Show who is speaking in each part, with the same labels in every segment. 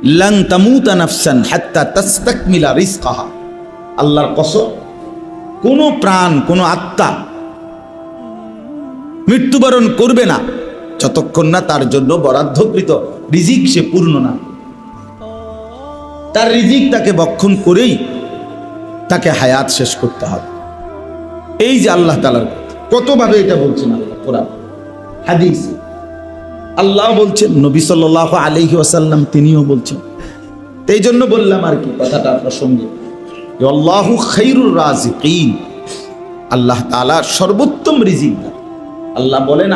Speaker 1: লান তামুতা নাফসান হাত্তা তাস্তাকমিলা রিজকাহা, আল্লাহর কসম, কোনো প্রাণ, কোনো আত্মা মৃত্যুবরণ করবে না যতক্ষণ না তার জন্য বরাদ্দকৃত রিজিক সে পূর্ণ না। তার রিজিক তাকে বক্ষণ করেই তাকে হায়াত শেষ করতে হবে। এই যে আল্লাহ তাআলার কতভাবে এটা বলছেন আল্লাহ, কোরআন হাদিস, আল্লাহ বলছেন, নবী সাল্লাল্লাহু আলাইহি ওয়াসাল্লাম তিনিও বলছেন। এই জন্য বললাম আর কি কথাটা প্রসঙ্গে, আল্লাহু খায়রুর রাজিকিন, আল্লাহ তাআলা সর্বোত্তম রিজিক দাতা। আল্লাহ বলেন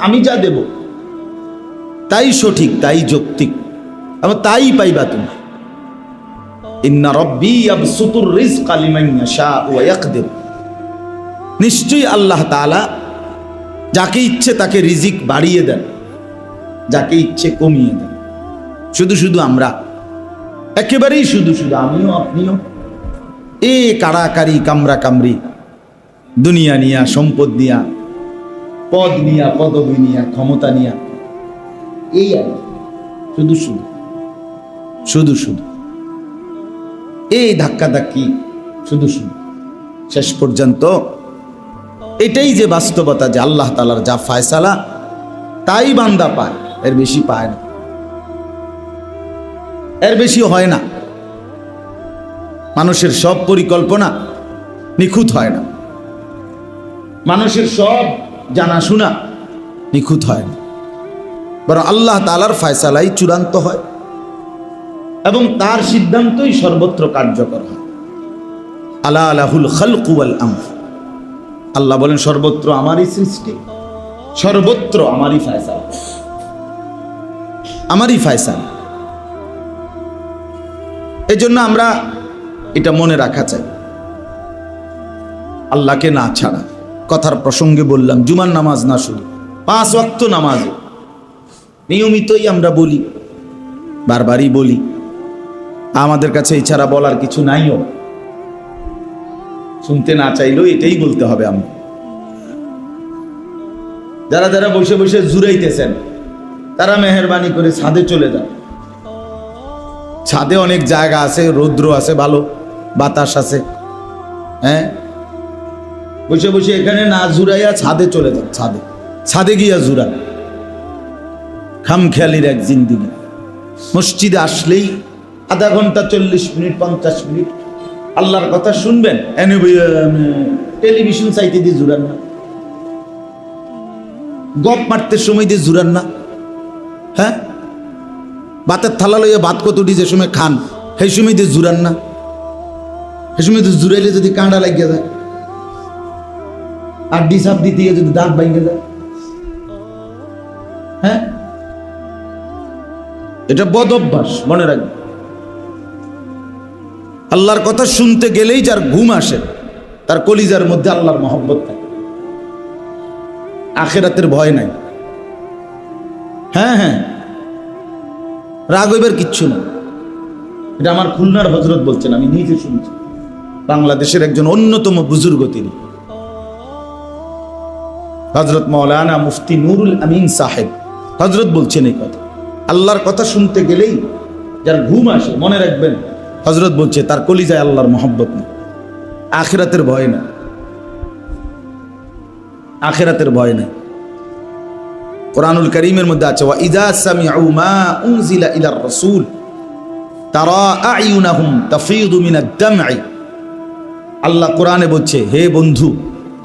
Speaker 1: আমি যা দেব তাই সঠিক, তাই যৌক্তিক এবং তাই পাইবা তুমি। ইন্না রাব্বি ইয়াবসুতুর রিজকা লিমান ইয়াশা ওয়া ইয়াকদির, নিশ্চয়ই আল্লাহ তাআলা যাকে ইচ্ছে তাকে রিজিক বাড়িয়ে দেন, যাকে ইচ্ছে কমিয়ে দেন। শুধু শুধু আমরা, একেবারেই শুধু শুধু আমিও আপনিও এ কাড়াকাড়ি কামরা কামরি, দুনিয়া নিয়া, সম্পদ নিয়া, পদ নিয়া, পদবি নিয়া, ক্ষমতা নিয়া, এই আর শুধু শুধু শুধু শুধু এই ধাক্কা ধাক্কি, শুধু শুধু শেষ পর্যন্ত এটাই যে বাস্তবতা যে আল্লাহ তাআলার যা ফয়সালা তাই বান্দা পায়, এর বেশি পায় না, এর বেশি হয় না। মানুষের সব পরিকল্পনা নিখুঁত হয় না, মানুষের সব জানাশোনা নিখুঁত হয় না, বরং আল্লাহ তাআলার ফয়সালাই চূড়ান্ত হয় এবং তার সিদ্ধান্তই সর্বত্র কার্যকর হয়। আলা লাহুল খালকু ওয়াল আমর, আল্লাহ বলেন সর্বত্র আমারই সৃষ্টি, সর্বত্র আমারই ফয়সালা, আমারই ফয়সালা। এই জন্য আমরা এটা মনে রাখা চাই, আল্লাহকে না ছাড়া। কথার প্রসঙ্গে বললাম, জুমার নামাজ না শুধু 5 ওয়াক্ত নামাজ নিয়মিতই আমরা বলি, বারবারই বলি, আমাদের কাছে এছাড়া বলার কিছু নাইও, শুনতে না চাইলেও এটাই বলতে হবে। আমরা যারা যারা বসে বসে জুড়াইতেছেন তারা মেহেরবানি করে ছাদে চলে যান। ছাদে অনেক জায়গা আছে, রৌদ্র আছে, ভালো বাতাস আছে, হ্যাঁ, বসে বসে এখানে না জুড়াইয়া ছাদে চলে যান, ছাদে ছাদে গিয়া জুড়ান। খামখেয়ালির এক জিন্দিগি। মসজিদে আসলেই আধা ঘন্টা 40 মিনিট 50 মিনিট আল্লাহর কথা শুনবেন, টেলিভিশন চাইতে দিয়ে জুড়ান না, গপ মারতে সময় দিয়ে জুড়ান না, হ্যাঁ, ভাতের থালা লইয়া ভাত কতটি যে সময় খান সেই সময় দিয়ে জুড়ান না, সেই সময় দিয়ে জুড়াইলে যদি কাঁটা লাগিয়ে যায় আর ডিসাপ দিতে গিয়ে যদি দাঁত ভাঙে যায়, হ্যাঁ, এটা বদ অভ্যাস, মনে রাখবেন। আল্লাহর কথা শুনতে গেলেই যার ঘুম আসে, তার কলিজার মধ্যে আল্লাহর মহব্বত থাকে, আখিরাতের ভয় নাই। হ্যাঁ হ্যাঁ, রাগ হইবার কিচ্ছু না। এটা আমার খুলনার হযরত বলছেন, আমি নিজে শুনছি, বাংলাদেশের একজন অন্যতম বুজুর্গ তিনি, হযরত মাওলানা মুফতি নুরুল আমিন সাহেব হযরত বলছেন এই কথা। আল্লাহর কথা শুনতে গেলেই যার ঘুম আসে, মনে রাখবেন, হযরত বলছে তার কলিজায় আল্লাহর মহব্বত নেই, আখিরাতের ভয় না, আখিরাতের ভয় নেই। কোরআনুল কারীমের মধ্যে আছে, ওয়া ইযা সামিউ মা উনজিলা ইলার রাসূল তারা আয়ুনাহুম তাফীদু মিনাদ দাম'i। আল্লাহ কোরআনে বলছে, হে বন্ধু,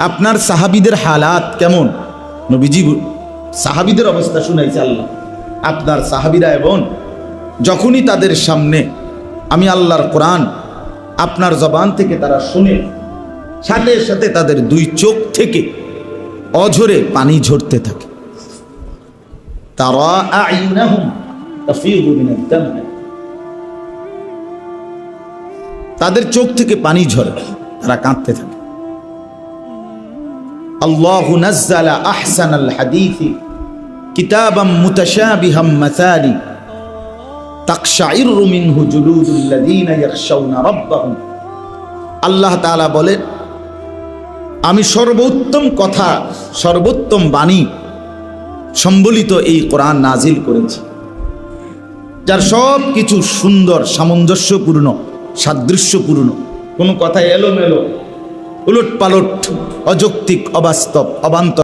Speaker 1: আপনার সাহাবীদের হালাত কেমন? নবীজি সাহাবীদের অবস্থা শুনাইছে আল্লাহ। আপনার সাহাবীরা এবং যখনই তাদের সামনে আমি আল্লাহর কোরআন আপনার জবান থেকে তারা শুনে, সাথে সাথে তাদের 2 চোখ থেকে অঝরে পানি ঝরতে থাকে। তারা আয়ুনাহুম তাফীদু মিনাদ দাম'i, তাদের চোখ থেকে পানি ঝরে, তারা কাঁদতে থাকে। আল্লাহু নাযালা আহসানাল হাদীসি কিতাবাম মুতাশাবিহাম মাসালি তাকশাইরু মিনহু জুলুদুল লাযীনা ইয়াখশাউনা রাব্বাহুম। আল্লাহ তাআলা বলেন, আমি সর্বোত্তম কথা, সর্বোত্তম বাণী সম্বলিত এই কোরআন নাজিল করেছি। যার সব কিছু সুন্দর, সামঞ্জস্যপূর্ণ, সাদৃশ্যপূর্ণ, কোনো কথা এলোমেলো, উলট পালট, অযৌক্তিক, অবাস্তব, অবান্তর